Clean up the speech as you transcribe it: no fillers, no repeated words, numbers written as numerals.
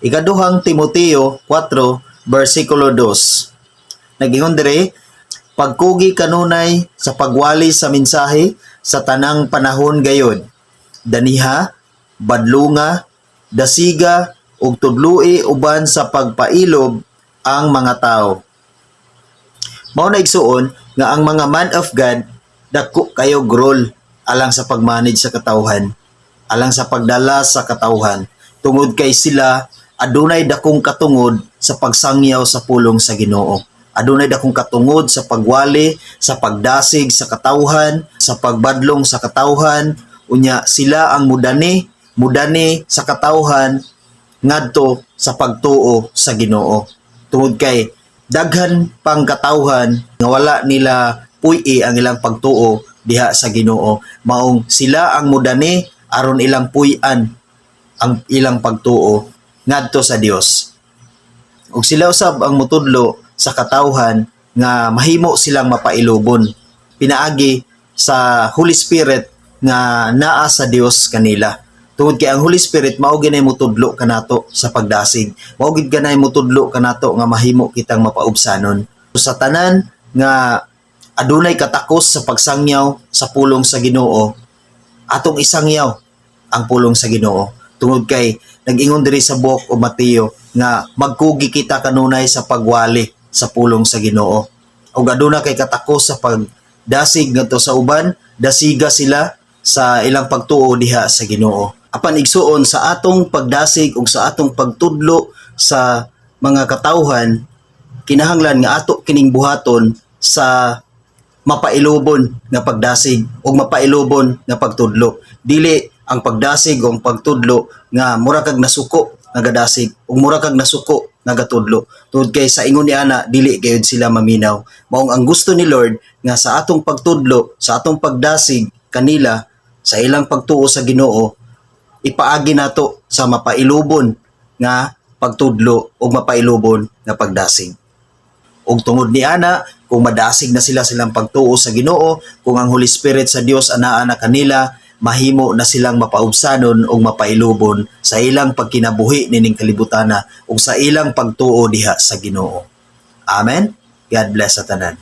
Ikaduhang Timoteo 4 versikulo 2. Nagingon dire, pagkugi kanunay sa pagwali sa mensahe sa tanang panahon gayod. Daniha, badlunga, dasiga ug tudloi uban sa pagpailob ang mga tao. Mao na igsuon nga ang mga man of God dako kayo role alang sa pagmanage sa katawhan, alang sa pagdala sa katawhan. Tungod kay sila adunay dakong katungod sa pagsangyaw sa pulong sa Ginoo. Adunay dakong katungod sa pagwali, sa pagdasig sa katawhan, sa pagbadlong sa katawhan. Unya sila ang mudani sa katawhan ngadto sa pagtuo sa Ginoo. Tungod kay daghan pang katawhan nga wala nila puy ang ilang pagtuo diha sa Ginoo. Maong sila ang mudani aron ilang puy-an ang ilang pagtuo ngadto sa Dios. Ug sila usab ang mutudlo sa katawhan nga mahimo silang mapailubon pinaagi sa Holy Spirit nga naa sa Dios kanila. Tungod kay ang Holy Spirit mao ginay mutudlo kanato sa pagdasig. Mao gid ganay mutudlo kanato nga mahimo kitang mapaubsanon. Sa tanan nga adunay katakos sa pagsangyaw sa pulong sa Ginoo, atong isangyaw ang pulong sa Ginoo. Tungod kay nag-ingon diri sa book of Mateo nga magkugi kita kanunay sa pagwali sa pulong sa Ginoo. Ug aduna kay katakos sa pagdasig ngadto sa uban, dasiga sila sa ilang pagtuo diha sa Ginoo. Apan igsuon sa atong pagdasig ug sa atong pagtudlo sa mga katawhan, kinahanglan nga ato kining buhaton sa mapailubon nga pagdasig ug mapailubon nga pagtudlo. Dili ang pagdasig o ang pagtudlo nga mura kag nasuko nga gadasig ug mura kag nasuko nga gatudlo. Tungod kay sa ingon ni ana dili gayud sila maminaw. Maong ang gusto ni Lord nga sa atong pagtudlo, sa atong pagdasig kanila sa ilang pagtuo sa Ginoo, ipaagi nato sa mapailubon nga pagtudlo ug mapailubon nga pagdasig. Ug tungod ni ana, kung madasig na sila silang pagtuo sa Ginoo, kung ang Holy Spirit sa Dios anaa na kanila, mahimo na silang mapaubsanon ug mapailubon sa ilang pagkinabuhi nining kalibutana ug sa ilang pagtuo diha sa Ginoo. Amen. God bless sa tanan.